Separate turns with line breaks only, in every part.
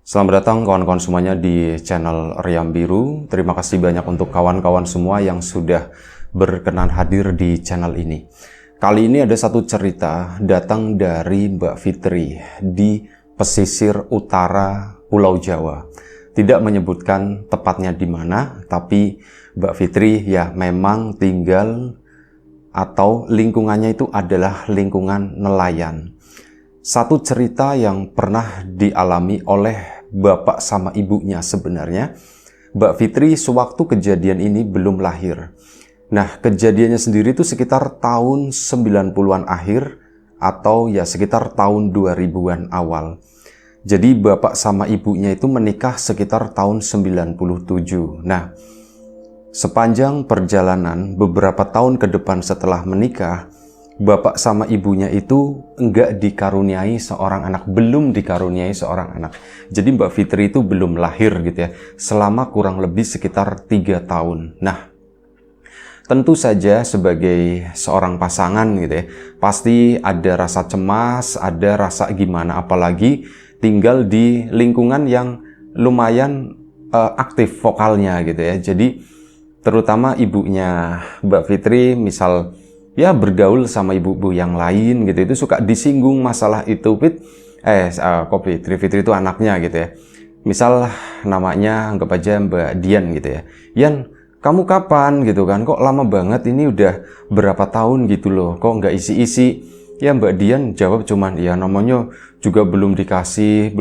Selamat datang kawan-kawan semuanya di channel Riam Biru. Terima kasih banyak untuk kawan-kawan semua yang sudah berkenan hadir di channel ini. Kali ini ada satu cerita datang dari Mbak Fitri di pesisir utara Pulau Jawa. Tidak menyebutkan tepatnya di mana, tapi Mbak Fitri ya memang tinggal atau lingkungannya itu adalah lingkungan nelayan. Satu cerita yang pernah dialami oleh bapak sama ibunya sebenarnya. Mbak Fitri sewaktu kejadian ini belum lahir. Nah, kejadiannya sendiri itu sekitar tahun 90-an akhir atau ya sekitar tahun 2000-an awal. Jadi bapak sama ibunya itu menikah sekitar tahun 97. Nah, sepanjang perjalanan beberapa tahun ke depan setelah menikah, bapak sama ibunya itu enggak dikaruniai seorang anak, belum dikaruniai seorang anak. Jadi Mbak Fitri itu belum lahir gitu ya, selama kurang lebih sekitar 3 tahun. Nah, tentu saja sebagai seorang pasangan gitu ya, pasti ada rasa cemas, ada rasa gimana, apalagi tinggal di lingkungan yang lumayan aktif vokalnya gitu ya. Jadi terutama ibunya Mbak Fitri misal ya bergaul sama ibu-ibu yang lain gitu, itu suka disinggung masalah itu. Fitri itu anaknya gitu ya. Misal namanya anggap aja Mbak Dian gitu ya. Yan, kamu kapan gitu kan? Kok lama banget ini, udah berapa tahun gitu loh, kok nggak isi-isi? Ya Mbak Dian jawab cuman, ya namanya juga belum dikasih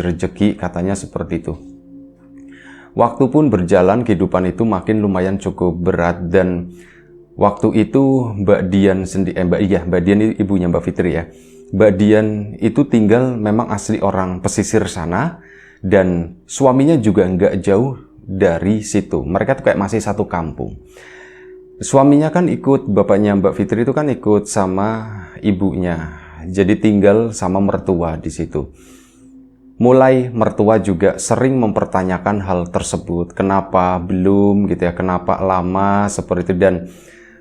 rezeki, katanya seperti itu. Waktu pun berjalan, kehidupan itu makin lumayan cukup berat, dan waktu itu Mbak Dian sendiri, Mbak Dian ibunya Mbak Fitri ya. Mbak Dian itu tinggal memang asli orang pesisir sana, dan suaminya juga nggak jauh dari situ. Mereka tuh kayak masih satu kampung. Suaminya kan ikut, bapaknya Mbak Fitri itu kan ikut sama ibunya. Jadi tinggal sama mertua di situ. Mulai mertua juga sering mempertanyakan hal tersebut. Kenapa belum gitu ya, kenapa lama seperti itu, dan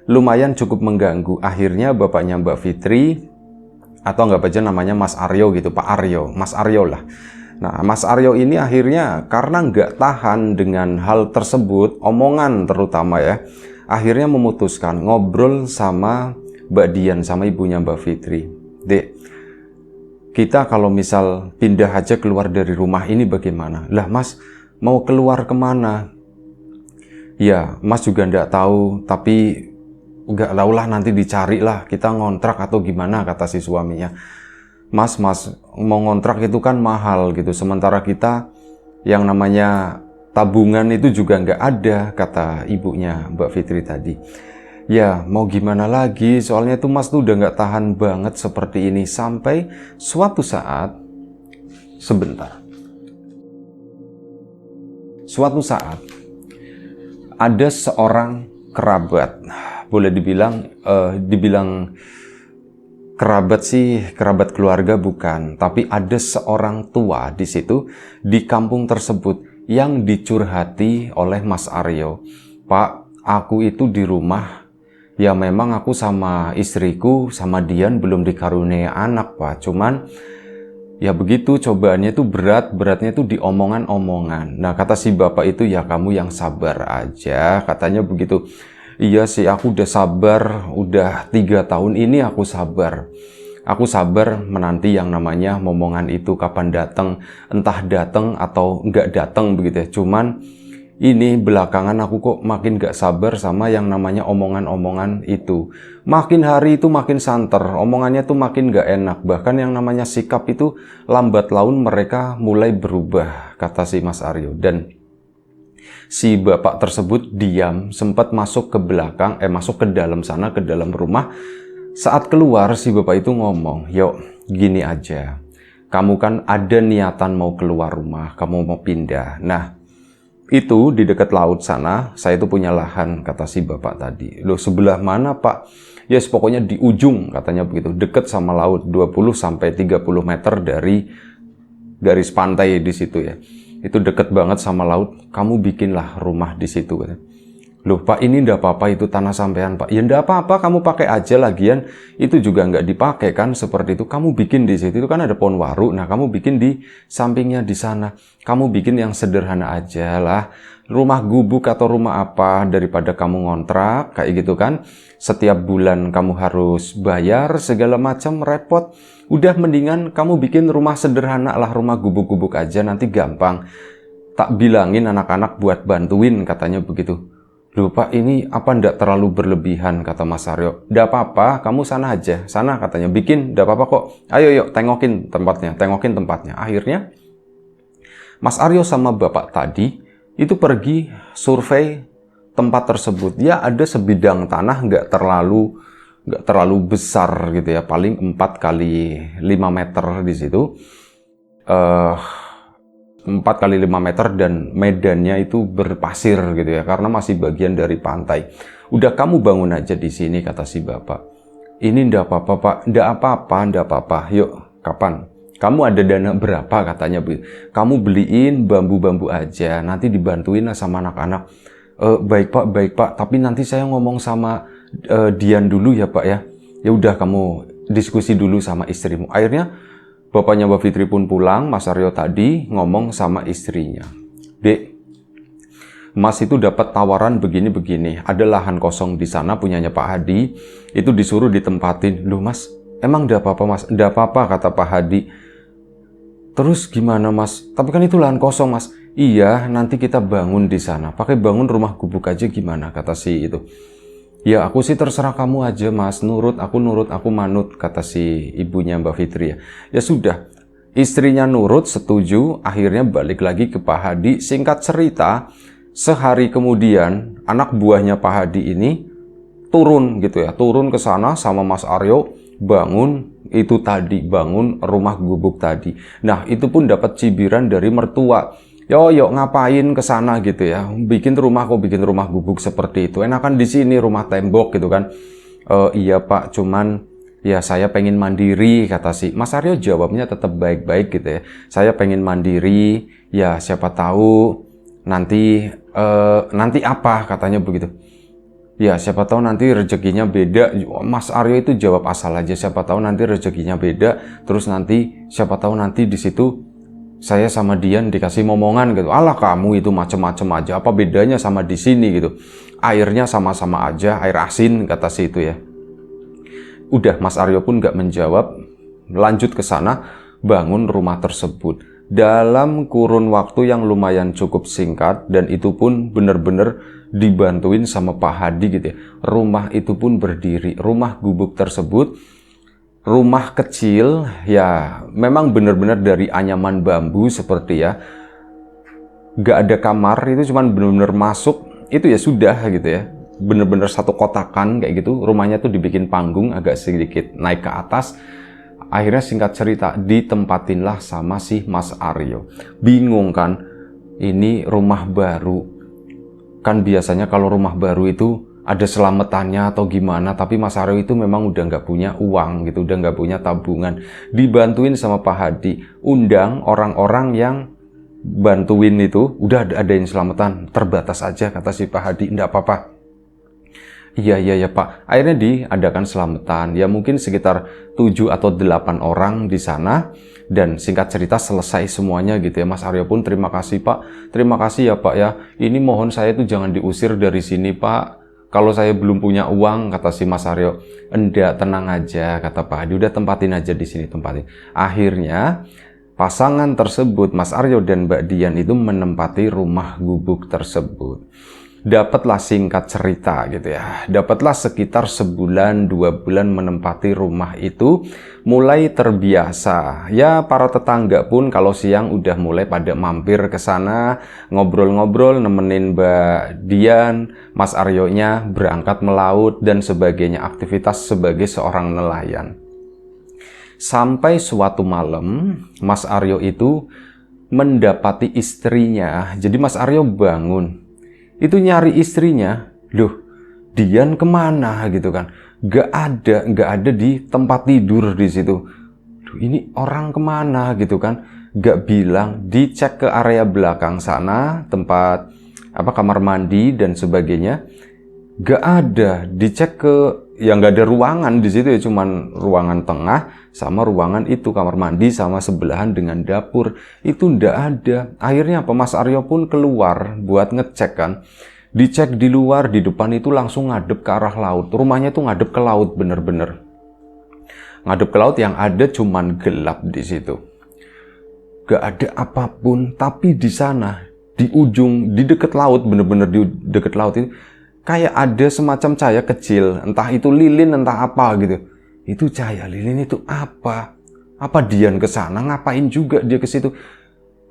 lumayan cukup mengganggu. Akhirnya bapaknya Mbak Fitri, atau nggak aja namanya Mas Aryo gitu, Pak Aryo, Mas Aryo lah. Nah, Mas Aryo ini akhirnya karena nggak tahan dengan hal tersebut, omongan terutama ya, akhirnya memutuskan ngobrol sama Mbak Dian, sama ibunya Mbak Fitri. Dek, kita kalau misal pindah aja keluar dari rumah ini bagaimana? Lah Mas, mau keluar kemana? Ya, Mas juga nggak tahu, tapi nggak laulah, nanti dicari lah, kita ngontrak atau gimana, kata si suaminya. Mas, mau ngontrak itu kan mahal gitu, sementara kita yang namanya tabungan itu juga nggak ada, kata ibunya Mbak Fitri tadi. Ya, mau gimana lagi, soalnya tuh Mas tuh udah nggak tahan banget seperti ini. Sampai suatu saat, ada seorang kerabat, boleh dibilang kerabat sih, kerabat keluarga bukan, tapi ada seorang tua di situ, di kampung tersebut, yang dicurhati oleh Mas Aryo. Pak, aku itu di rumah, ya memang aku sama istriku, sama Dian belum dikaruniai anak Pak, cuman ya begitu, cobaannya itu beratnya itu di omongan-omongan. Nah, kata si bapak itu, ya kamu yang sabar aja, katanya begitu. Iya sih, aku udah sabar, udah 3 tahun ini aku sabar. Aku sabar menanti yang namanya momongan itu kapan datang, entah datang atau nggak datang begitu ya. Cuman ini belakangan aku kok makin gak sabar sama yang namanya omongan-omongan itu. Makin hari itu makin santer, omongannya tuh makin gak enak. Bahkan yang namanya sikap itu lambat laun mereka mulai berubah, kata si Mas Aryo. Dan si bapak tersebut diam, sempat masuk ke belakang, masuk ke dalam sana, ke dalam rumah. Saat keluar si bapak itu ngomong, yuk gini aja, kamu kan ada niatan mau keluar rumah, kamu mau pindah. Nah, itu di dekat laut sana, saya itu punya lahan, kata si bapak tadi. Loh, sebelah mana Pak? Ya yes, pokoknya di ujung, katanya begitu, dekat sama laut, 20-30 meter dari garis pantai di situ ya. Itu dekat banget sama laut, kamu bikinlah rumah di situ. Loh Pak, ini ndak apa-apa itu tanah sampean Pak. Ya ndak apa-apa, kamu pakai aja, lagian itu juga nggak dipakai kan, seperti itu. Kamu bikin di situ, itu kan ada pohon waru, nah kamu bikin di sampingnya di sana. Kamu bikin yang sederhana aja lah. Rumah gubuk atau rumah apa, daripada kamu ngontrak, kayak gitu kan. Setiap bulan kamu harus bayar, segala macam repot. Udah mendingan kamu bikin rumah sederhana lah, rumah gubuk-gubuk aja, nanti gampang. Tak bilangin anak-anak buat bantuin, katanya begitu. Loh Pak, ini apa ndak terlalu berlebihan, kata Mas Aryo. Ndak apa-apa, kamu sana aja. Sana katanya, bikin, ndak apa-apa kok. Ayo yuk, tengokin tempatnya. Akhirnya, Mas Aryo sama Bapak tadi, itu pergi survei tempat tersebut. Ya ada sebidang tanah nggak terlalu besar gitu ya. Paling 4 kali 5 meter di situ. 4 kali 5 meter dan medannya itu berpasir gitu ya, karena masih bagian dari pantai. Udah kamu bangun aja di sini, kata si bapak. Ini ndak apa-apa Pak, ndak apa-apa. Yuk, kapan? Kamu ada dana berapa, katanya. Kamu beliin bambu-bambu aja, nanti dibantuin sama anak-anak. Baik Pak, tapi nanti saya ngomong sama Dian dulu ya Pak ya. Ya udah, kamu diskusi dulu sama istrimu. Akhirnya bapaknya Mbak Fitri pun pulang, Mas Aryo tadi ngomong sama istrinya. Dek, Mas itu dapat tawaran begini-begini, ada lahan kosong di sana punyanya Pak Hadi, itu disuruh ditempatin. Loh Mas, emang ndak apa-apa Mas? Ndak apa-apa, kata Pak Hadi. Terus gimana Mas? Tapi kan itu lahan kosong Mas. Iya, nanti kita bangun di sana. Pakai bangun rumah gubuk aja gimana, kata si itu. Ya aku sih terserah kamu aja Mas, nurut, aku manut, kata si ibunya Mbak Fitri ya. Ya sudah, istrinya nurut, setuju, akhirnya balik lagi ke Pak Hadi. Singkat cerita, sehari kemudian anak buahnya Pak Hadi ini turun gitu ya, turun ke sana sama Mas Aryo, bangun rumah gubuk tadi. Nah itu pun dapat cibiran dari mertua. Yo ngapain ke sana gitu ya, bikin rumah gubuk seperti itu, enakan di sini rumah tembok gitu kan. Iya Pak, cuman ya saya pengen mandiri, kata si Mas Aryo. Jawabnya tetap baik-baik gitu ya, saya pengen mandiri, ya siapa tahu nanti apa, katanya begitu. Ya siapa tahu nanti rezekinya beda. Mas Aryo itu jawab asal aja, siapa tahu nanti rezekinya beda, terus nanti siapa tahu nanti di situ saya sama Dian dikasih momongan gitu. Alah kamu itu macem-macem aja, apa bedanya sama di sini gitu. Airnya sama-sama aja, air asin, kata si itu ya. Udah, Mas Aryo pun gak menjawab, lanjut ke sana, bangun rumah tersebut. Dalam kurun waktu yang lumayan cukup singkat, dan itu pun bener-bener dibantuin sama Pak Hadi gitu ya. Rumah itu pun berdiri, rumah gubuk tersebut. Rumah kecil, ya memang benar-benar dari anyaman bambu seperti ya. Gak ada kamar, itu cuman benar-benar masuk, itu ya sudah gitu ya. Benar-benar satu kotakan kayak gitu. Rumahnya tuh dibikin panggung agak sedikit naik ke atas. Akhirnya singkat cerita, ditempatinlah sama si Mas Aryo. Bingung kan, ini rumah baru. Kan biasanya kalau rumah baru itu ada selamatannya atau gimana, tapi Mas Aryo itu memang udah nggak punya uang gitu, udah nggak punya tabungan. Dibantuin sama Pak Hadi, undang orang-orang yang bantuin itu, udah ada yang selamatan, terbatas aja, kata si Pak Hadi. Nggak apa-apa. Iya Pak. Akhirnya diadakan selamatan, ya mungkin sekitar 7 atau 8 orang di sana, dan singkat cerita selesai semuanya gitu ya. Mas Aryo pun terima kasih Pak, terima kasih ya Pak ya, ini mohon saya itu jangan diusir dari sini Pak. Kalau saya belum punya uang, kata si Mas Aryo. Enggak, tenang aja, kata Pak Hadi. Udah tempatin aja di sini, tempatin. Akhirnya pasangan tersebut, Mas Aryo dan Mbak Dian itu menempati rumah gubuk tersebut. Dapatlah singkat cerita gitu ya. Dapatlah sekitar sebulan, 2 bulan menempati rumah itu, mulai terbiasa. Ya para tetangga pun kalau siang udah mulai pada mampir ke sana, ngobrol-ngobrol, nemenin Mbak Dian, Mas Aryo-nya berangkat melaut dan sebagainya, aktivitas sebagai seorang nelayan. Sampai suatu malam, Mas Aryo itu mendapati istrinya. Jadi Mas Aryo bangun, itu nyari istrinya. Loh, Dian kemana gitu kan? Gak ada di tempat tidur di situ. Duh, ini orang kemana gitu kan? Gak bilang. Dicek ke area belakang sana, tempat kamar mandi dan sebagainya. Gak ada, dicek ke, ya nggak ada ruangan di situ ya, cuman ruangan tengah sama ruangan itu kamar mandi sama sebelahan dengan dapur, itu ndak ada. Akhirnya apa, Mas Aryo pun keluar buat ngecek kan. Dicek di luar, di depan itu langsung ngadep ke arah laut. Rumahnya tuh ngadep ke laut, bener-bener ngadep ke laut, yang ada cuman gelap di situ. Gak ada apapun, tapi di sana, di ujung, di deket laut, bener-bener di deket laut itu, kayak ada semacam cahaya kecil, entah itu lilin, entah apa gitu. Itu cahaya lilin itu apa? Apa Dian ke sana? Ngapain juga dia ke situ?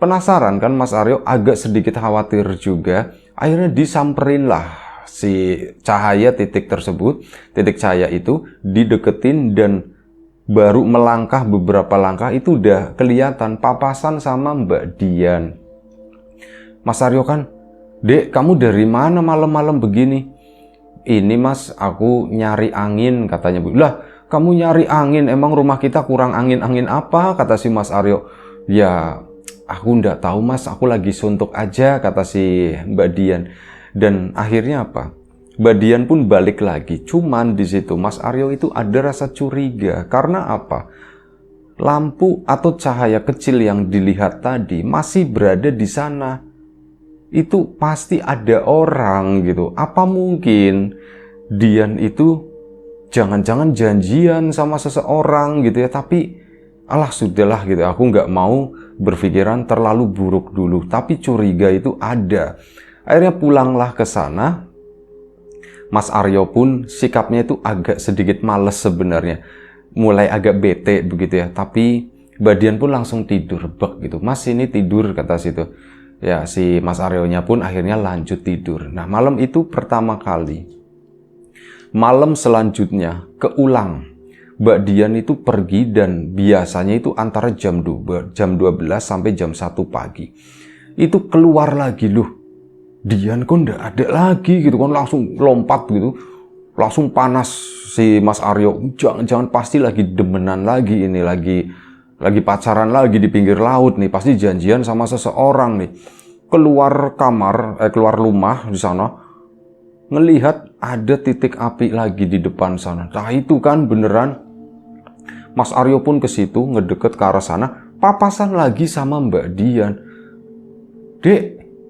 Penasaran kan Mas Aryo, agak sedikit khawatir juga. Akhirnya disamperin lah si cahaya titik tersebut, titik cahaya itu dideketin, dan baru melangkah beberapa langkah itu udah kelihatan papasan sama Mbak Dian. Mas Aryo kan, "Dek, kamu dari mana malam-malam begini?" "Ini Mas, aku nyari angin," katanya. "Lah, kamu nyari angin? Emang rumah kita kurang angin? Angin apa?" kata si Mas Aryo. "Ya, aku ndak tahu Mas, aku lagi suntuk aja," kata si Mbak Dian. Dan akhirnya apa? Mbak Dian pun balik lagi. Cuman di situ Mas Aryo itu ada rasa curiga. Karena apa? Lampu atau cahaya kecil yang dilihat tadi masih berada di sana. Itu pasti ada orang gitu. Apa mungkin Dian itu jangan-jangan janjian sama seseorang gitu ya, tapi alah sudahlah gitu, aku nggak mau berpikiran terlalu buruk dulu, tapi curiga itu ada. Akhirnya pulanglah ke sana. Mas Aryo pun sikapnya itu agak sedikit males sebenarnya, mulai agak bete begitu ya, tapi Mbak Dian pun langsung tidur, bek gitu. "Mas, ini tidur," kata situ. Ya, si Mas Aryo-nya pun akhirnya lanjut tidur. Nah, malam itu pertama kali. Malam selanjutnya keulang. Mbak Dian itu pergi, dan biasanya itu antara jam 12 sampai jam 1 pagi. Itu keluar lagi, loh. Dian kok ndak ada lagi gitu kan, langsung lompat gitu. Langsung panas si Mas Aryo. Jangan-jangan pasti lagi demenan lagi ini, lagi pacaran lagi di pinggir laut nih, pasti janjian sama seseorang nih. Keluar keluar rumah di sana, ngelihat ada titik api lagi di depan sana. Nah, itu kan beneran. Mas Aryo pun ke situ, ngedeket ke arah sana, papasan lagi sama Mbak Dian. "Dek,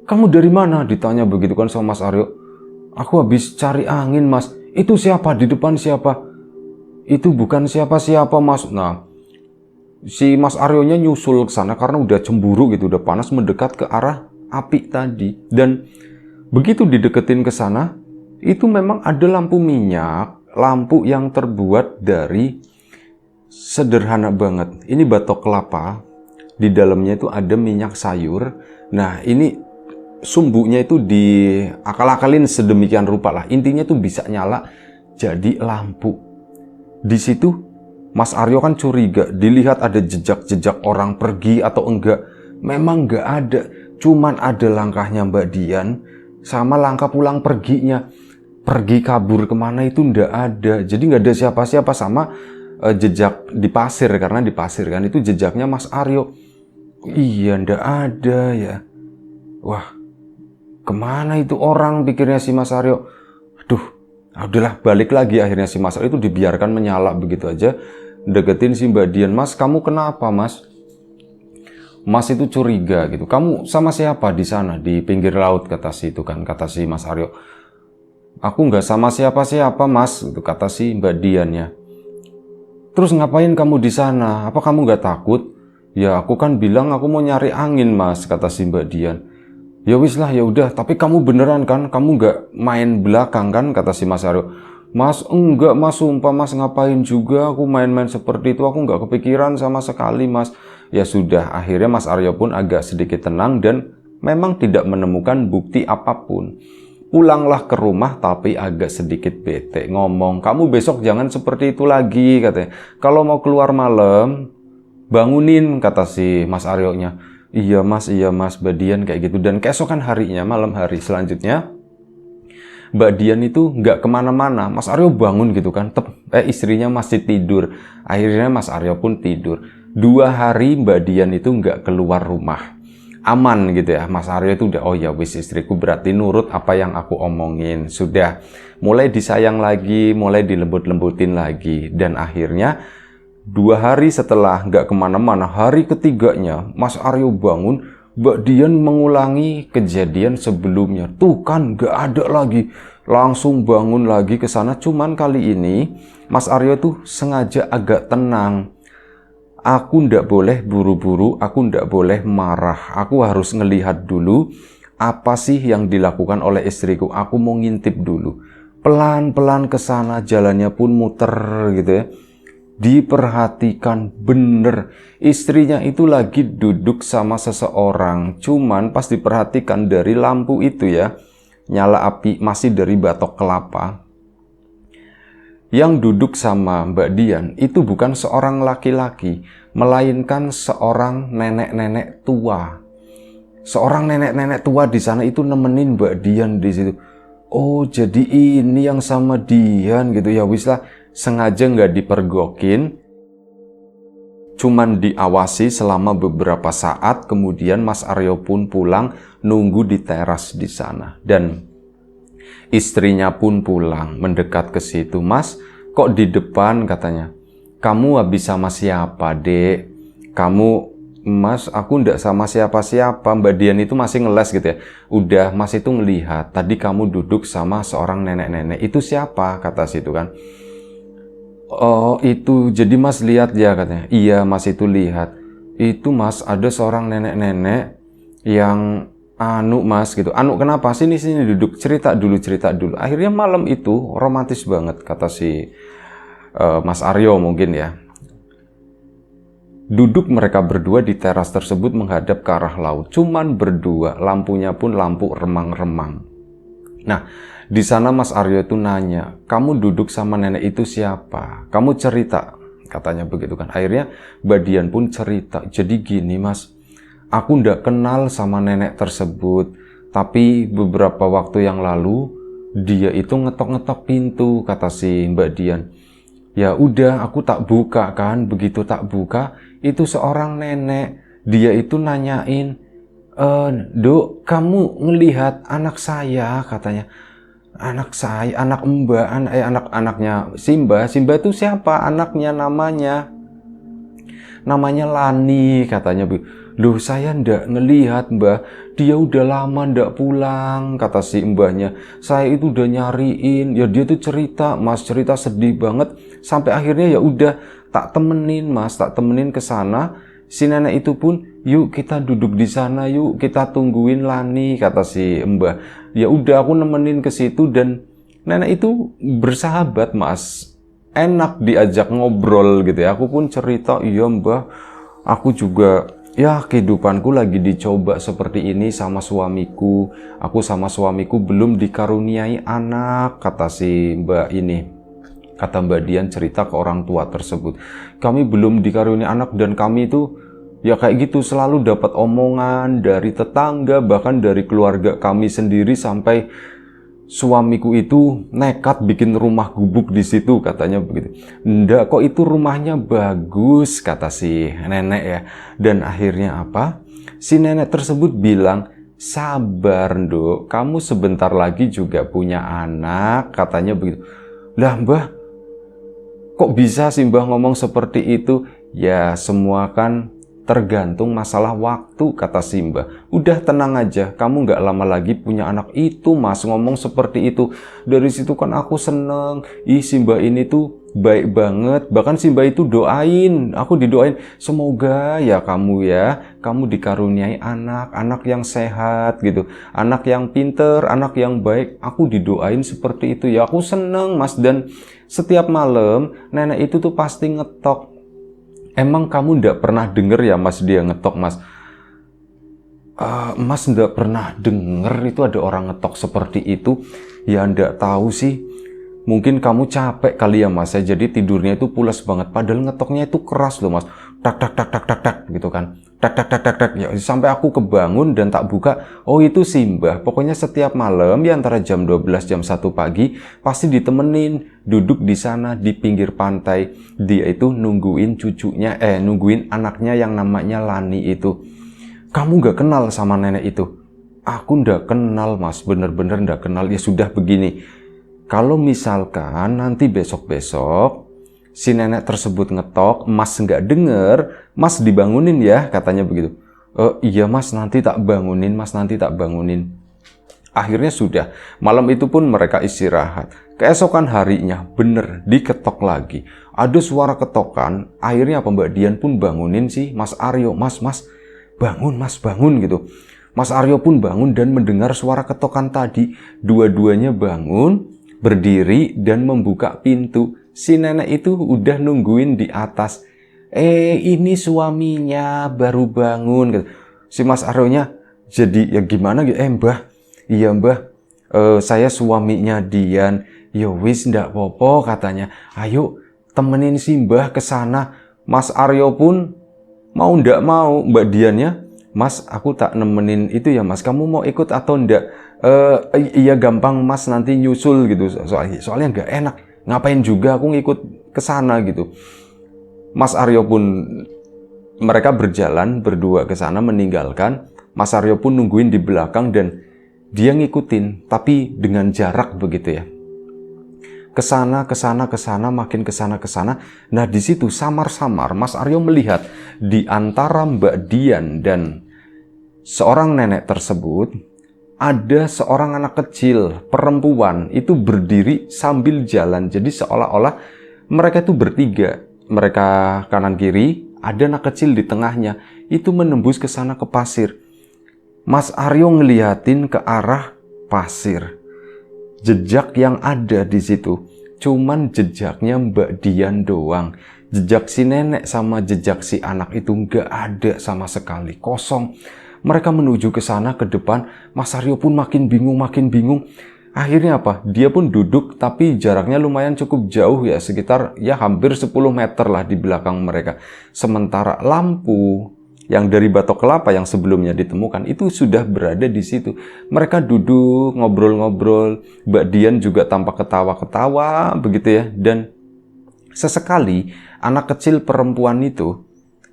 kamu dari mana?" ditanya begitu kan sama Mas Aryo. "Aku habis cari angin Mas." "Itu siapa di depan, siapa?" "Itu bukan siapa-siapa Mas." Nah, si Mas Aryo-nya nyusul ke sana karena udah cemburu gitu, udah panas, mendekat ke arah api tadi. Dan begitu dideketin ke sana, itu memang ada lampu minyak, lampu yang terbuat dari, sederhana banget, ini batok kelapa, di dalamnya itu ada minyak sayur. Nah, ini sumbunya itu diakal-akalin sedemikian rupa lah, intinya tuh bisa nyala jadi lampu. Di situ Mas Aryo kan curiga, dilihat ada jejak-jejak orang pergi atau enggak. Memang enggak ada, cuman ada langkahnya Mbak Dian sama langkah pulang perginya. Pergi kabur kemana itu enggak ada, jadi enggak ada siapa-siapa, sama jejak di pasir, karena di pasir kan itu jejaknya Mas Aryo. Iya, ndak ada ya. Wah, kemana itu orang, pikirnya si Mas Aryo. Aduh, udahlah, balik lagi. Akhirnya si Mas Aryo itu dibiarkan menyala begitu aja. Deketin si Mbak Dian. "Mas, kamu kenapa Mas?" Mas itu curiga gitu. "Kamu sama siapa di sana di pinggir laut?" kata si itu kan, kata si Mas Aryo. "Aku nggak sama siapa-siapa Mas," itu kata si Mbak Diannya. "Terus ngapain kamu di sana? Apa kamu nggak takut?" "Ya, aku kan bilang aku mau nyari angin Mas," kata si Mbak Dian. "Ya wis lah, ya udah, tapi kamu beneran kan? Kamu nggak main belakang kan?" kata si Mas Aryo. "Mas, enggak Mas, sumpah Mas, ngapain juga aku main-main seperti itu, aku nggak kepikiran sama sekali Mas." Ya sudah, akhirnya Mas Aryo pun agak sedikit tenang dan memang tidak menemukan bukti apapun. Pulanglah ke rumah tapi agak sedikit bete, ngomong, "Kamu besok jangan seperti itu lagi," katanya. "Kalau mau keluar malam, bangunin," kata si Mas Aryo-nya. Iya Mas, Mbak Dian kayak gitu." Dan keesokan harinya, malam hari selanjutnya, Mbak Dian itu nggak kemana-mana. Mas Aryo bangun gitu kan, istrinya masih tidur. Akhirnya Mas Aryo pun tidur. 2 hari Mbak Dian itu nggak keluar rumah. aman gitu ya. Mas Aryo itu udah, oh ya wis, istriku berarti nurut apa yang aku omongin. Sudah mulai disayang lagi, mulai dilembut-lembutin lagi. Dan akhirnya 2 hari setelah nggak kemana-mana, hari ketiganya Mas Aryo bangun, Mbak Dian mengulangi kejadian sebelumnya. Tuh kan nggak ada lagi. Langsung bangun lagi ke sana. Cuman kali ini Mas Aryo tuh sengaja agak tenang. Aku ndak boleh buru-buru, aku ndak boleh marah. Aku harus ngelihat dulu apa sih yang dilakukan oleh istriku. Aku mau ngintip dulu. Pelan-pelan ke sana, jalannya pun muter gitu ya. Diperhatikan bener, istrinya itu lagi duduk sama seseorang. Cuman pas diperhatikan dari lampu itu ya, nyala api masih dari batok kelapa. Yang duduk sama Mbak Dian itu bukan seorang laki-laki, melainkan seorang nenek-nenek tua. Seorang nenek-nenek tua di sana itu nemenin Mbak Dian di situ. Oh, jadi ini yang sama Dian gitu ya, wis lah. Sengaja nggak dipergokin, cuman diawasi selama beberapa saat. Kemudian Mas Aryo pun pulang, nunggu di teras di sana. Dan istrinya pun pulang, mendekat ke situ. Mas, kok di depan, katanya. Kamu habis sama siapa, Dek? Kamu, Mas, aku ndak sama siapa-siapa. Mbak Dian itu masih ngeles gitu ya. Udah, Mas itu ngelihat. Tadi kamu duduk sama seorang nenek-nenek. Itu siapa? Kata situ kan. Oh, itu jadi Mas lihat ya, katanya. Iya, Mas itu lihat. Itu Mas, ada seorang nenek-nenek yang anu Mas gitu. Anu kenapa? Sini duduk, cerita dulu. Akhirnya malam itu romantis banget, kata si Mas Aryo mungkin ya. Duduk mereka berdua di teras tersebut menghadap ke arah laut. Cuman berdua, lampunya pun lampu remang-remang. Nah, di sana Mas Aryo itu nanya, kamu duduk sama nenek itu siapa? Kamu cerita, katanya begitu kan. Akhirnya Mbak Dian pun cerita. Jadi gini Mas, aku ndak kenal sama nenek tersebut, tapi beberapa waktu yang lalu dia itu ngetok-ngetok pintu, kata si Mbak Dian. Ya udah, aku tak buka kan. Begitu tak buka, itu seorang nenek. Dia itu nanyain, Dok, kamu ngelihat anak saya, katanya. Anak saya, anak Mbak, anak-anaknya Simba. Simba itu siapa? Anaknya namanya Lani, katanya. Loh, saya ndak ngelihat, Mbah. Dia udah lama ndak pulang, kata si mbahnya. Saya itu udah nyariin. Ya dia tuh cerita, Mas, cerita sedih banget. Sampai akhirnya ya udah tak temenin, Mas, tak temenin ke sana. Si nenek itu pun, yuk kita duduk di sana, yuk kita tungguin Lani, kata si Mbah. Ya udah, aku nemenin ke situ dan nenek itu bersahabat, Mas. Enak diajak ngobrol gitu ya. Aku pun cerita, iya Mbah, aku juga ya kehidupanku lagi dicoba seperti ini sama suamiku. Aku sama suamiku belum dikaruniai anak, kata si Mbak ini. Kata Mbak Dian cerita ke orang tua tersebut. Kami belum dikaruniai anak dan kami itu ya kayak gitu selalu dapat omongan dari tetangga, bahkan dari keluarga kami sendiri, sampai suamiku itu nekat bikin rumah gubuk di situ, katanya begitu. Ndak, kok itu rumahnya bagus, kata si nenek ya. Dan akhirnya apa? Si nenek tersebut bilang, sabar Nduk, kamu sebentar lagi juga punya anak, katanya begitu. Lah Mbah, kok bisa sih Mbah ngomong seperti itu? Ya semua kan tergantung masalah waktu, kata si Mbah. Udah tenang aja, kamu nggak lama lagi punya anak. Itu Mas ngomong seperti itu. Dari situ kan aku seneng. Ih, si Mbah ini tuh baik banget. Bahkan si Mbah itu doain, aku didoain, semoga ya kamu dikaruniai anak yang sehat gitu, anak yang pinter, anak yang baik. Aku didoain seperti itu ya, aku seneng Mas. Dan setiap malam nenek itu tuh pasti ngetok. Emang kamu ndak pernah denger ya Mas dia ngetok, Mas? Mas ndak pernah denger itu ada orang ngetok seperti itu. Ya ndak tahu sih. Mungkin kamu capek kali ya Mas. Jadi tidurnya itu pulas banget. Padahal ngetoknya itu keras loh Mas. Tak tak tak tak tak tak gitu kan. Tak tak tak tak tak. Ya, sampai aku kebangun dan tak buka. Oh itu si Mbah. Pokoknya setiap malam ya antara jam 12 jam 1 pagi pasti ditemenin duduk di sana di pinggir pantai. Dia itu nungguin cucunya, nungguin anaknya yang namanya Lani itu. kamu nggak kenal sama nenek itu? Aku nggak kenal mas, bener-bener nggak kenal. Ya sudah begini, kalau misalkan nanti besok-besok si nenek tersebut ngetok, mas nggak denger, mas dibangunin ya, katanya begitu. Iya mas, nanti tak bangunin, mas nanti tak bangunin. Akhirnya sudah, malam itu pun mereka istirahat. Keesokan harinya, bener, diketok lagi. Ada suara ketokan, akhirnya apa Mbak Dian pun bangunin si Mas Aryo. Mas, bangun gitu. Mas Aryo pun bangun dan mendengar suara ketokan tadi. Dua-duanya bangun, berdiri dan membuka pintu. Si nenek itu udah nungguin di atas. Ini suaminya baru bangun gitu. Si Mas Aryonya jadi ya gimana gitu. Mbah, iya mbah, saya suaminya Dian. Ya wis ndak popo katanya. Ayo temenin si mbah ke sana. Mas Aryo pun mau ndak mau, Mbak Diannya, Mas, aku tak nemenin itu ya mas, kamu mau ikut atau enggak? Iya gampang mas, nanti nyusul gitu. Soalnya nggak enak, ngapain juga aku ngikut ke sana gitu. Mas Aryo pun, mereka berjalan berdua ke sana meninggalkan. Mas Aryo pun nungguin di belakang dan dia ngikutin, tapi dengan jarak begitu ya. Kesana, makin kesana. Nah di situ samar-samar Mas Aryo melihat di antara Mbak Dian dan seorang nenek tersebut ada seorang anak kecil perempuan itu berdiri sambil jalan. Jadi seolah-olah mereka itu bertiga, mereka kanan kiri, ada anak kecil di tengahnya itu menembus ke sana ke pasir. Mas Aryo ngeliatin ke arah pasir. Jejak yang ada di situ cuman jejaknya Mbak Dian doang. Jejak si nenek sama jejak si anak itu nggak ada sama sekali, kosong. Mereka menuju ke sana ke depan. Mas Aryo pun makin bingung. Akhirnya apa? Dia pun duduk, tapi jaraknya lumayan cukup jauh ya, sekitar ya hampir 10 meter lah di belakang mereka. Sementara lampu yang dari batok kelapa yang sebelumnya ditemukan itu sudah berada di situ. Mereka duduk ngobrol-ngobrol. Mbak Dian juga tampak ketawa-ketawa begitu ya. Dan sesekali anak kecil perempuan itu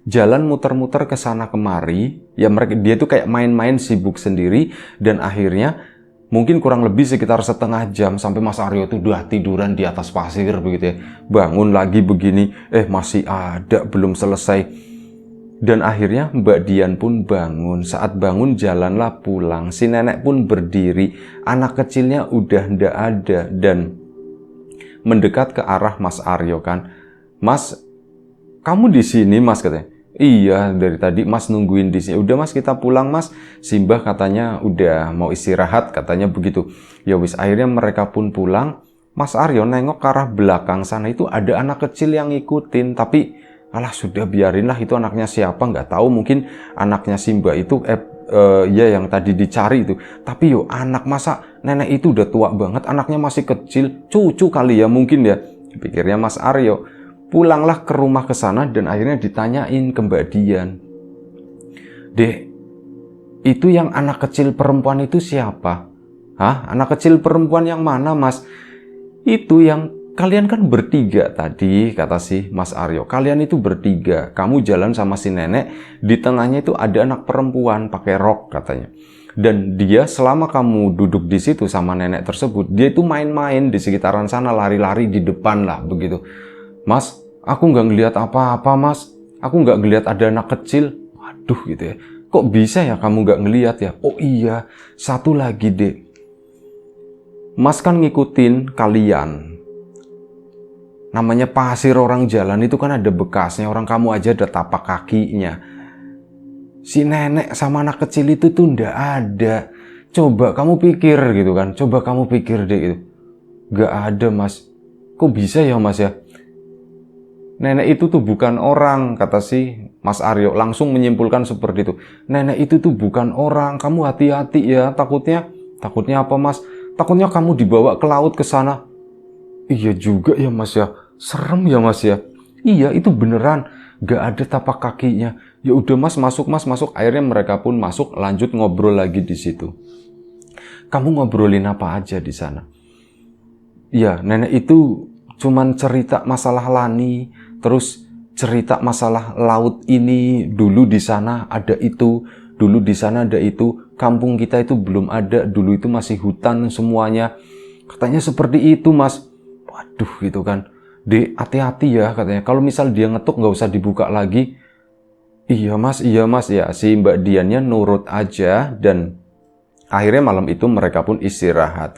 jalan muter-muter ke sana kemari. Ya dia tuh kayak main-main sibuk sendiri dan akhirnya mungkin kurang lebih sekitar setengah jam sampai Mas Aryo tuh udah tiduran di atas pasir begitu ya. Bangun lagi begini, masih ada belum selesai. Dan akhirnya Mbak Dian pun bangun. Saat bangun jalanlah pulang. Si nenek pun berdiri. Anak kecilnya udah ndak ada. Dan mendekat ke arah Mas Aryo kan. Mas, kamu di sini mas katanya. Iya dari tadi mas nungguin di sini. Udah mas kita pulang mas. Simbah katanya udah mau istirahat katanya begitu. Ya wis akhirnya mereka pun pulang. Mas Aryo nengok ke arah belakang sana itu ada anak kecil yang ngikutin. Tapi alah sudah biarinlah itu anaknya siapa nggak tahu, mungkin anaknya Simba itu ya yang tadi dicari itu. Tapi yo anak masa nenek itu udah tua banget, anaknya masih kecil, cucu kali ya mungkin ya, pikirnya Mas Aryo. Pulanglah ke rumah ke sana dan akhirnya ditanyain ke Mbak Dian. Dek, itu yang anak kecil perempuan itu siapa? Hah? Anak kecil perempuan yang mana mas? Itu yang kalian kan bertiga tadi, kata si Mas Aryo. Kalian itu bertiga. Kamu jalan sama si nenek. Di tengahnya itu ada anak perempuan pakai rok katanya. Dan dia selama kamu duduk di situ sama nenek tersebut, dia itu main-main di sekitaran sana, lari-lari di depan lah begitu. Mas, aku nggak ngelihat apa-apa mas. Aku nggak ngelihat ada anak kecil. Waduh gitu ya. Kok bisa ya kamu nggak ngelihat ya? Oh iya, satu lagi dek. Mas kan ngikutin kalian. Namanya pasir orang jalan itu kan ada bekasnya. Orang kamu aja ada tapak kakinya. Si nenek sama anak kecil itu tuh ndak ada. Coba kamu pikir gitu kan. Coba kamu pikir deh gitu. Gak ada mas. Kok bisa ya mas ya? Nenek itu tuh bukan orang, kata si Mas Aryo. Langsung menyimpulkan seperti itu. Nenek itu tuh bukan orang. Kamu hati-hati ya. Takutnya apa mas? Takutnya kamu dibawa ke laut ke sana. Iya juga ya mas ya. Serem ya mas ya. Iya itu beneran. Gak ada tapak kakinya. Ya udah mas masuk. Akhirnya mereka pun masuk, lanjut ngobrol lagi di situ. Kamu ngobrolin apa aja di sana? Ya nenek itu cuman cerita masalah Lani, terus cerita masalah laut ini dulu di sana ada itu. dulu di sana ada itu, kampung kita itu belum ada, dulu itu masih hutan semuanya. Katanya seperti itu, Mas. Waduh, gitu kan. Dek, hati-hati ya, katanya. Kalau misal dia ngetuk, nggak usah dibuka lagi. Iya, Mas, iya, Mas. Ya, si Mbak Diannya nurut aja, dan akhirnya malam itu mereka pun istirahat.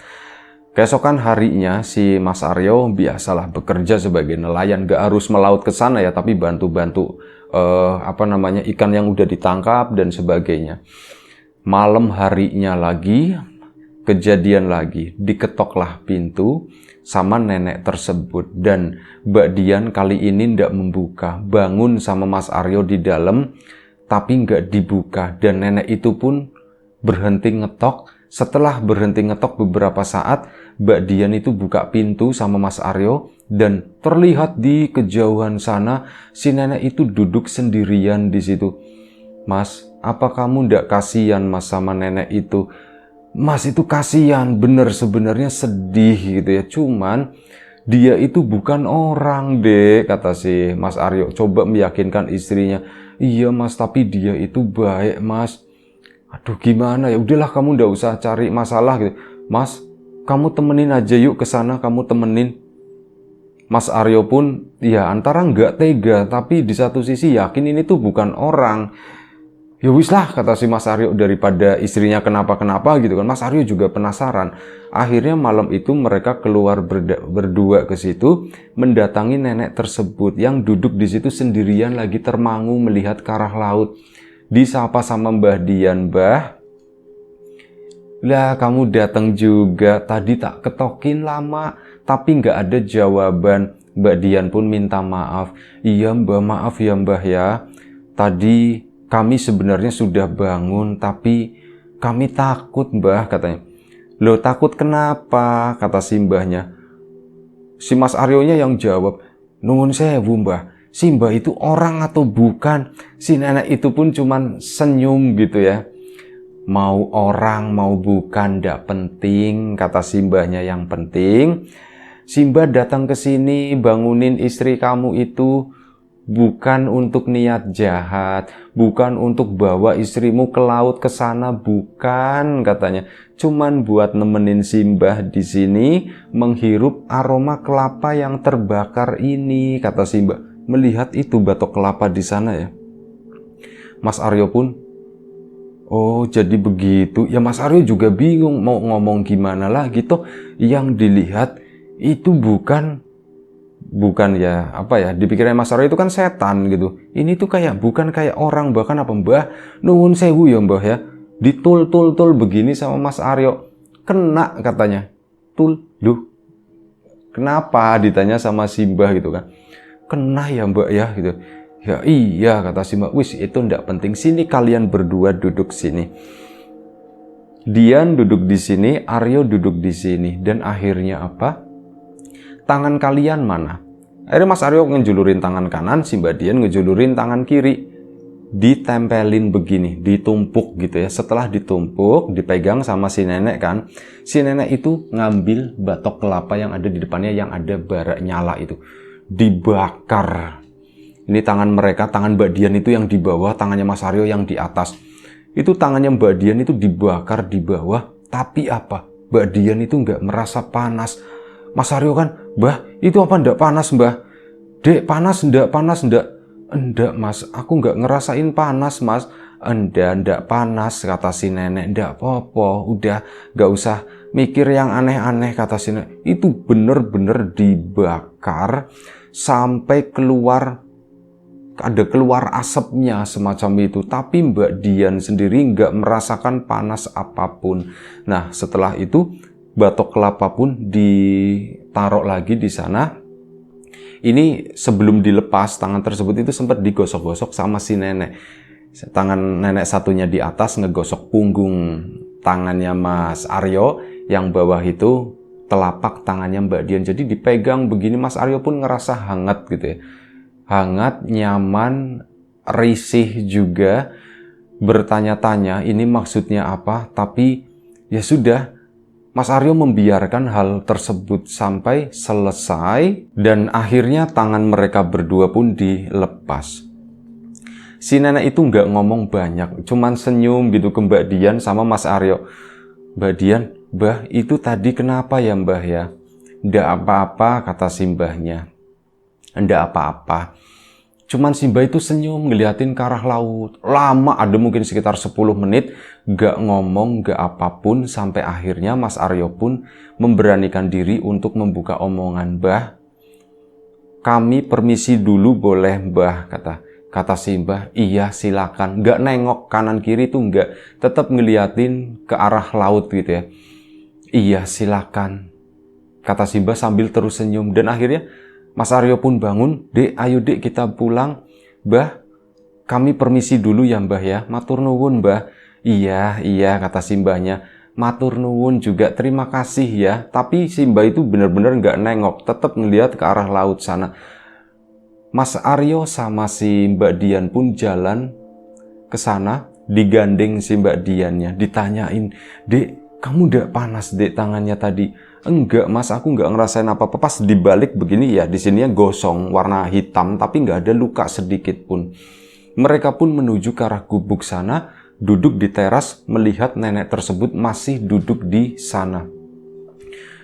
Keesokan harinya si Mas Aryo biasalah bekerja sebagai nelayan, gak harus melaut ke sana ya, tapi bantu-bantu ikan yang udah ditangkap dan sebagainya. Malam harinya lagi, kejadian lagi, diketoklah pintu sama nenek tersebut, dan Mbak Dian kali ini ndak membuka, bangun sama Mas Aryo di dalam, tapi nggak dibuka, dan nenek itu pun berhenti ngetok. Setelah berhenti ngetok beberapa saat, Mbak Dian itu buka pintu sama Mas Aryo, dan terlihat di kejauhan sana si nenek itu duduk sendirian di situ. Mas, apa kamu ndak kasihan, Mas, sama nenek itu? Mas, itu kasihan, bener, sebenarnya sedih gitu ya. Cuman dia itu bukan orang, Dek, kata si Mas Aryo. Coba meyakinkan istrinya. Iya, Mas, tapi dia itu baik, Mas. Aduh, gimana ya? Udahlah, kamu ndak usah cari masalah gitu. Mas, kamu temenin aja yuk ke sana, kamu temenin. Mas Aryo pun ya antara nggak tega, tapi di satu sisi yakin ini tuh bukan orang. Ya wis lah, kata si Mas Aryo, daripada istrinya kenapa-kenapa gitu kan. Mas Aryo juga penasaran. Akhirnya malam itu mereka keluar berdua ke situ, mendatangi nenek tersebut yang duduk di situ sendirian lagi termangu melihat ke arah laut. Disapa sama Mbah Dian, "Mbah, lah kamu datang juga, tadi tak ketokin lama, tapi nggak ada jawaban." Mbak Dian pun minta maaf. "Iya Mbah, maaf ya Mbah ya. Tadi kami sebenarnya sudah bangun, tapi kami takut Mbah," katanya. "Loh, takut kenapa?" kata si mbahnya. Si Mas Aryonya yang jawab, "Nuwun sewu Mbah, si Mbah itu orang atau bukan?" Si nenek itu pun cuman senyum gitu ya. "Mau orang mau bukan ndak penting," kata si mbahnya, "yang penting si Mbah datang ke sini bangunin istri kamu itu bukan untuk niat jahat, bukan untuk bawa istrimu ke laut ke sana, bukan," katanya. "Cuman buat nemenin si Mbah di sini menghirup aroma kelapa yang terbakar ini," kata si Mbah. Melihat itu batok kelapa di sana ya. Mas Aryo pun, "Oh, jadi begitu." Ya Mas Aryo juga bingung mau ngomong gimana lagi, toh yang dilihat itu bukan ya dipikirnya Mas Aryo itu kan setan gitu. Ini tuh bukan kayak orang, bahkan apa, "Mbah, nuwun sewu ya Mbah ya." Ditul-tul-tul begini sama Mas Aryo. "Kena," katanya. "Tul, duh, kenapa?" ditanya sama si Mbah gitu kan. "Kena ya Mbak ya," gitu. "Ya iya," kata si Mbak. "Wis, itu ndak penting, sini kalian berdua duduk sini." Dian duduk di sini, Aryo duduk di sini, dan akhirnya apa? "Tangan kalian mana?" Akhirnya Mas Aryo ngejulurin tangan kanan, si Mbak Dian ngejulurin tangan kiri. Ditempelin begini, ditumpuk gitu ya. Setelah ditumpuk, dipegang sama si nenek kan. Si nenek itu ngambil batok kelapa yang ada di depannya, yang ada bara nyala itu. Dibakar. Ini tangan mereka, tangan Mbak Dian itu yang di bawah, tangannya Mas Aryo yang di atas. Itu tangannya Mbak Dian itu dibakar di bawah, tapi apa? Mbak Dian itu nggak merasa panas. Mas Aryo kan, "Mbah, itu apa ndak panas Mbah?" "Dek, panas ndak, panas ndak?" "Enggak Mas, aku nggak ngerasain panas Mas." Ndak panas," kata si nenek. "Ndak apa-apa, udah nggak usah mikir yang aneh-aneh," kata si nenek. Itu bener-bener dibakar sampai ada keluar asapnya semacam itu. Tapi Mbak Dian sendiri nggak merasakan panas apapun. Nah, setelah itu batok kelapa pun ditaruh lagi di sana. Ini sebelum dilepas, tangan tersebut itu sempat digosok-gosok sama si nenek. Tangan nenek satunya di atas ngegosok punggung tangannya Mas Aryo, yang bawah itu telapak tangannya Mbak Dian. Jadi dipegang begini, Mas Aryo pun ngerasa hangat gitu ya. Hangat, nyaman, risih juga, bertanya-tanya ini maksudnya apa. Tapi ya sudah, Mas Aryo membiarkan hal tersebut sampai selesai, dan akhirnya tangan mereka berdua pun dilepas. Si nenek itu nggak ngomong banyak, cuman senyum gitu ke Mbak Dian sama Mas Aryo. Mbak Dian, Mbah itu tadi kenapa ya Mbah ya? Nggak apa-apa, kata si mbahnya. Nggak apa-apa. Cuman si Mbah itu senyum ngeliatin ke arah laut. Lama, ada mungkin sekitar 10 menit, nggak ngomong, nggak apapun, sampai akhirnya Mas Aryo pun memberanikan diri untuk membuka omongan. Mbah, kami permisi dulu boleh Mbah, kata si Mbah. Iya silakan. Nggak nengok kanan kiri tuh nggak, tetap ngeliatin ke arah laut gitu ya. Iya silakan, kata si Mbah sambil terus senyum. Dan akhirnya Mas Aryo pun bangun. Dek, ayo dek kita pulang. Mbah, kami permisi dulu ya Mbah ya. Matur nuwun Mbah. Iya, kata si Mbahnya. Matur nuwun juga, terima kasih ya. Tapi si Mbah itu benar-benar nggak nengok, tetap ngeliat ke arah laut sana. Mas Aryo sama si Mbak Dian pun jalan ke sana, digandeng si Mbak Diannya, ditanyain, Dek, kamu udah panas dek tangannya tadi? Enggak mas, aku nggak ngerasain apa-apa. Pas dibalik begini ya, di sininya gosong, warna hitam, tapi nggak ada luka sedikit pun. Mereka pun menuju ke arah gubuk sana, duduk di teras, melihat nenek tersebut masih duduk di sana.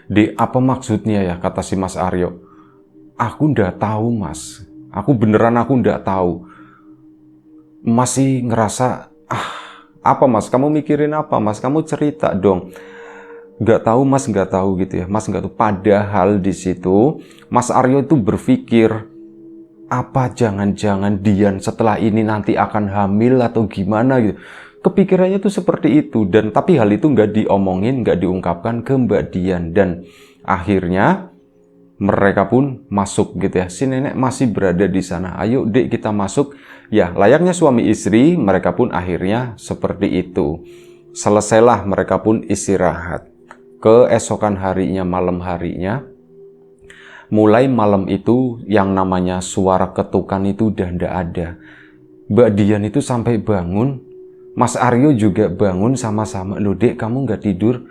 Dek, apa maksudnya ya, kata si Mas Aryo. Aku nggak tahu mas, aku nggak tahu. Masih ngerasa, apa mas, kamu mikirin apa mas, kamu cerita dong. Nggak tahu mas, nggak tahu gitu ya, mas nggak tahu. Padahal di situ Mas Aryo itu berpikir, apa jangan-jangan Dian setelah ini nanti akan hamil atau gimana gitu. Kepikirannya tuh seperti itu. Dan tapi hal itu nggak diomongin, nggak diungkapkan ke Mbak Dian. Dan akhirnya mereka pun masuk gitu ya. Si nenek masih berada di sana. Ayo dek kita masuk. Ya layaknya suami istri, mereka pun akhirnya seperti itu. Selesailah mereka pun istirahat. Keesokan harinya, malam harinya, mulai malam itu yang namanya suara ketukan itu udah ndak ada. Mbak Dian itu sampai bangun, Mas Aryo juga bangun sama-sama. Loh dek, kamu nggak tidur?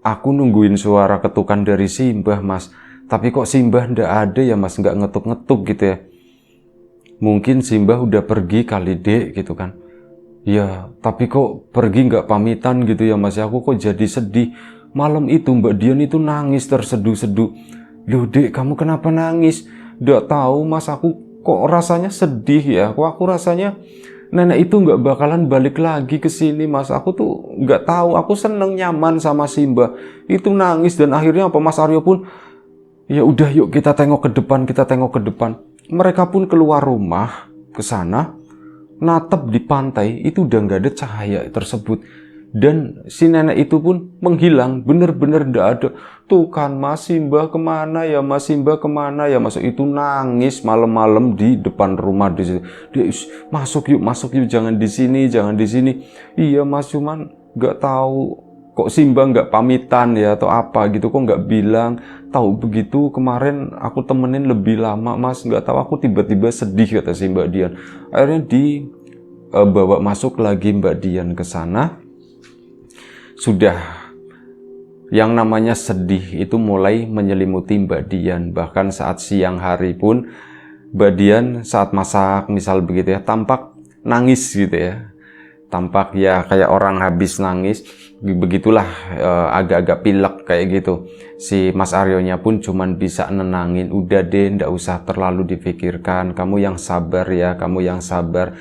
Aku nungguin suara ketukan dari si Mbah mas, tapi kok si Mbah ndak ada ya mas, nggak ngetuk-ngetuk gitu ya. Mungkin si Mbah udah pergi kali dek gitu kan. Ya, tapi kok pergi nggak pamitan gitu ya mas, aku kok jadi sedih. Malam itu Mbak Dian itu nangis terseduh-seduh. Loh dek, kamu kenapa nangis? Nggak tahu mas, aku kok rasanya sedih ya. Kok aku rasanya nenek itu nggak bakalan balik lagi ke sini mas. Aku tuh nggak tahu, aku seneng nyaman sama si Mbah. Itu nangis dan akhirnya apa, Mas Aryo pun, ya udah yuk kita tengok ke depan, kita tengok ke depan. Mereka pun keluar rumah ke sana. Natap di pantai itu udah nggak ada cahaya tersebut, dan si nenek itu pun menghilang, bener-bener nggak ada. Tuh kan mas, Simbah kemana ya mas, Simbah kemana ya mas. Itu nangis malam-malam di depan rumah di situ. Dia, masuk yuk, jangan di sini, jangan di sini. Iya mas, cuman nggak tahu kok Simbah nggak pamitan ya atau apa gitu, kok nggak bilang. Tahu begitu kemarin aku temenin lebih lama mas, nggak tahu aku tiba-tiba sedih, kata si Mbak Dian. Akhirnya dibawa masuk lagi Mbak Dian ke sana. Sudah yang namanya sedih itu mulai menyelimuti Mbak Dian. Bahkan saat siang hari pun Mbak Dian saat masak misal begitu ya, tampak nangis gitu ya. Tampak ya kayak orang habis nangis, begitulah, agak-agak pilek kayak gitu. Si Mas Aryonya pun cuman bisa nenangin, udah deh ndak usah terlalu dipikirkan, kamu yang sabar ya, kamu yang sabar.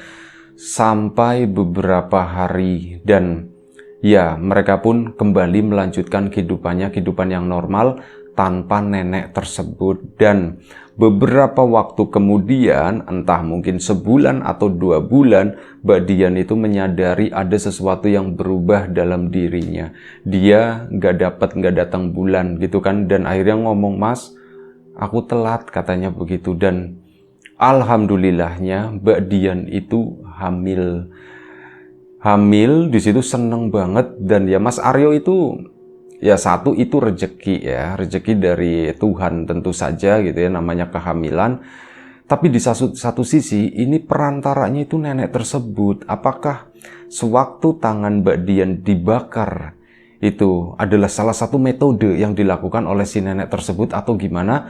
Sampai beberapa hari dan ya mereka pun kembali melanjutkan kehidupan yang normal tanpa nenek tersebut. Dan beberapa waktu kemudian, entah mungkin sebulan atau 2 bulan, Mbak Dian itu menyadari ada sesuatu yang berubah dalam dirinya. Dia nggak datang bulan gitu kan, dan akhirnya ngomong, mas aku telat, katanya begitu. Dan alhamdulillahnya Mbak Dian itu hamil di situ, seneng banget. Dan ya Mas Aryo itu ya satu itu rezeki ya, rezeki dari Tuhan tentu saja gitu ya, namanya kehamilan. Tapi di satu sisi ini perantaranya itu nenek tersebut. Apakah sewaktu tangan Mbak Dian dibakar itu adalah salah satu metode yang dilakukan oleh si nenek tersebut atau gimana?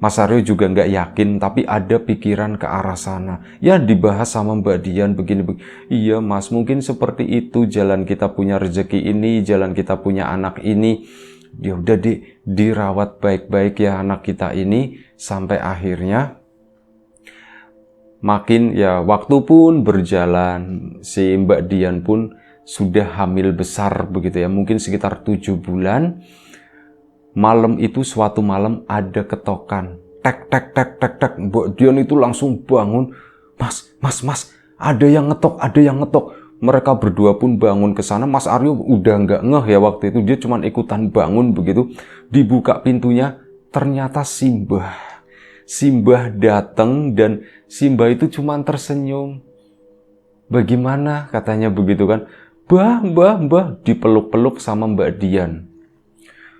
Mas Aryo juga nggak yakin, tapi ada pikiran ke arah sana. Ya dibahas sama Mbak Dian begini. Iya Mas, mungkin seperti itu jalan kita punya rezeki ini, jalan kita punya anak ini. Ya udah dirawat baik-baik ya anak kita ini, sampai akhirnya makin ya waktu pun berjalan, si Mbak Dian pun sudah hamil besar begitu ya, mungkin sekitar 7 bulan. Malam itu, suatu malam ada ketokan. Tek, tek, tek, tek, tek. Mbak Dian itu langsung bangun. Mas, ada yang ngetok, ada yang ngetok. Mereka berdua pun bangun ke sana. Mas Aryo udah nggak ngeh ya waktu itu. Dia cuma ikutan bangun begitu. Dibuka pintunya, ternyata Simbah. Simbah datang dan Simbah itu cuma tersenyum. Bagaimana? Katanya begitu kan. Mbah, dipeluk-peluk sama Mbak Dian.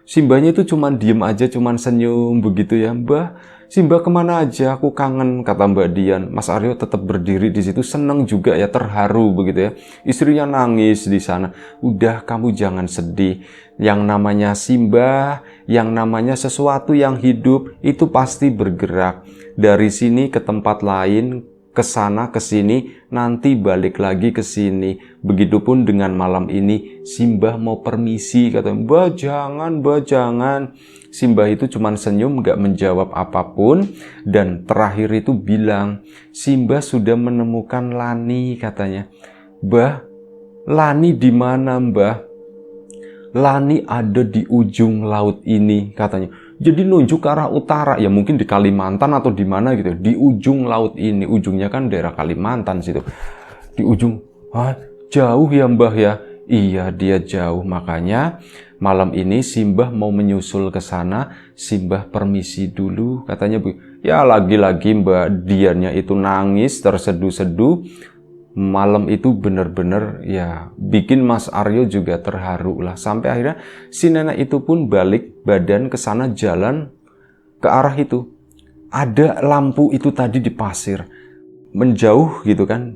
Simbahnya itu cuman diem aja, cuman senyum begitu ya. Mbah, Simbah kemana aja? Aku kangen, kata Mbak Dian. Mas Aryo tetap berdiri di situ, seneng juga ya, terharu begitu ya. Istrinya nangis di sana. Udah, kamu jangan sedih. Yang namanya Simbah, yang namanya sesuatu yang hidup itu pasti bergerak dari sini ke tempat lain, ke sana, ke sini, nanti balik lagi ke sini. Begitupun dengan malam ini, Simbah mau permisi, kata Mbah jangan. Simbah itu cuma senyum, gak menjawab apapun, dan terakhir itu bilang, Simbah sudah menemukan Lani, katanya. Mbah, Lani di mana Mbah? Lani ada di ujung laut ini, katanya. Jadi nunjuk ke arah utara, ya mungkin di Kalimantan atau di mana gitu. Di ujung laut ini, ujungnya kan daerah Kalimantan situ. Di ujung, jauh ya Mbah ya? Iya, dia jauh. Makanya malam ini Simbah mau menyusul ke sana. Simbah permisi dulu, katanya. Ya lagi-lagi Mbak Diannya itu nangis, terseduh-seduh. Malam itu benar-benar ya bikin Mas Aryo juga terharu lah. Sampai akhirnya si nenek itu pun balik badan ke sana, jalan ke arah itu. Ada lampu itu tadi di pasir. Menjauh gitu kan.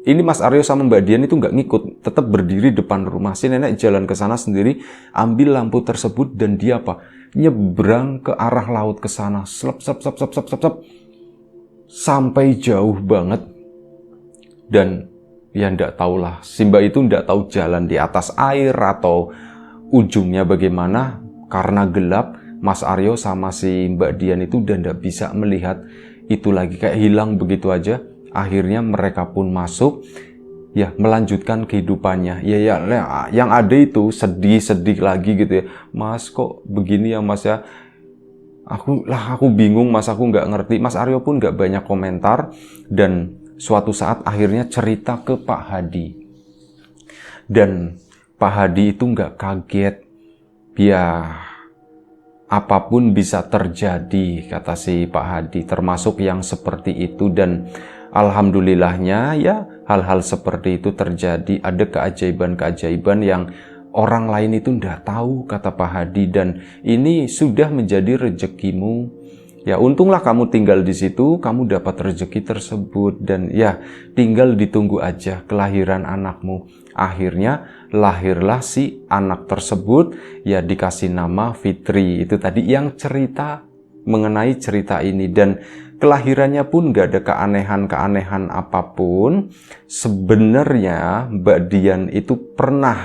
Ini Mas Aryo sama Mbak Dian itu nggak ngikut, tetap berdiri depan rumah. Si nenek jalan ke sana sendiri, ambil lampu tersebut dan dia nyebrang ke arah laut ke sana. Slep, sampai jauh banget. Dan ya ndak tahulah, Simbah itu ndak tahu jalan di atas air atau ujungnya bagaimana. Karena gelap, Mas Aryo sama si Mbak Dian itu udah ndak bisa melihat itu lagi, kayak hilang begitu aja. Akhirnya mereka pun masuk, ya melanjutkan kehidupannya. Ya yang ada itu sedih lagi gitu ya. Mas kok begini ya Mas ya? Aku bingung Mas, aku nggak ngerti. Mas Aryo pun nggak banyak komentar. Dan suatu saat akhirnya cerita ke Pak Hadi. Dan Pak Hadi itu nggak kaget. Ya, apapun bisa terjadi, kata si Pak Hadi. Termasuk yang seperti itu. Dan alhamdulillahnya ya hal-hal seperti itu terjadi. Ada keajaiban-keajaiban yang orang lain itu nggak tahu, kata Pak Hadi. Dan ini sudah menjadi rezekimu. Ya untunglah kamu tinggal di situ, kamu dapat rezeki tersebut. Dan ya tinggal ditunggu aja kelahiran anakmu. Akhirnya lahirlah si anak tersebut, ya dikasih nama Fitri. Itu tadi yang cerita mengenai cerita ini. Dan kelahirannya pun gak ada keanehan-keanehan apapun. Sebenarnya Mbak Dian itu pernah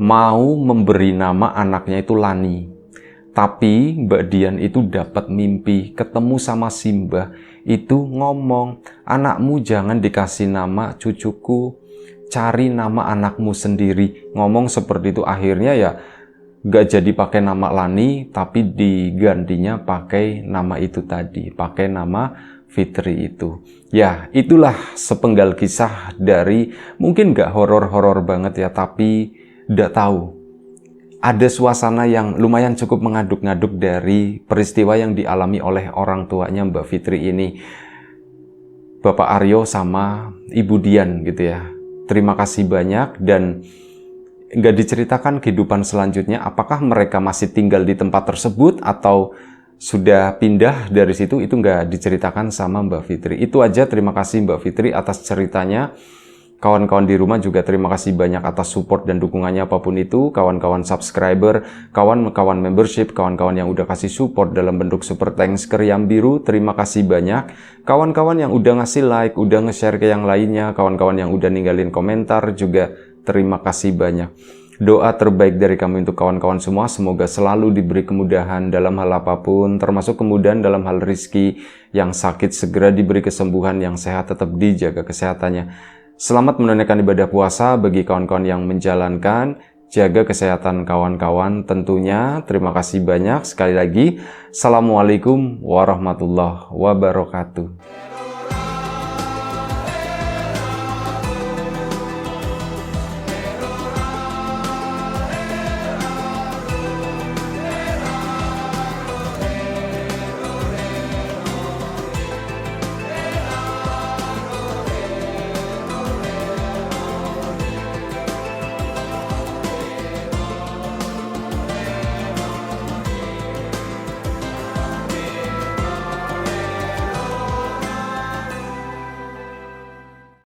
mau memberi nama anaknya itu Lani. Tapi Mbak Dian itu dapat mimpi ketemu sama Simbah. Itu ngomong, anakmu jangan dikasih nama cucuku, cari nama anakmu sendiri. Ngomong seperti itu. Akhirnya ya gak jadi pakai nama Lani, tapi digantinya pakai nama itu tadi, pakai nama Fitri itu. Ya itulah sepenggal kisah dari, mungkin gak horor-horor banget ya, tapi gak tahu. Ada suasana yang lumayan cukup mengaduk-ngaduk dari peristiwa yang dialami oleh orang tuanya Mbak Fitri ini. Bapak Aryo sama Ibu Dian gitu ya. Terima kasih banyak. Dan nggak diceritakan kehidupan selanjutnya. Apakah mereka masih tinggal di tempat tersebut atau sudah pindah dari situ, itu nggak diceritakan sama Mbak Fitri. Itu aja, terima kasih Mbak Fitri atas ceritanya. Kawan-kawan di rumah juga terima kasih banyak atas support dan dukungannya apapun itu. Kawan-kawan subscriber, kawan-kawan membership, kawan-kawan yang udah kasih support dalam bentuk super thanks ke Riam Biru, terima kasih banyak. Kawan-kawan yang udah ngasih like, udah nge-share ke yang lainnya, kawan-kawan yang udah ninggalin komentar juga terima kasih banyak. Doa terbaik dari kami untuk kawan-kawan semua, semoga selalu diberi kemudahan dalam hal apapun, termasuk kemudahan dalam hal rizki, yang sakit segera diberi kesembuhan, yang sehat tetap dijaga kesehatannya. Selamat menunaikan ibadah puasa bagi kawan-kawan yang menjalankan, jaga kesehatan kawan-kawan tentunya. Terima kasih banyak sekali lagi. Assalamualaikum warahmatullahi wabarakatuh.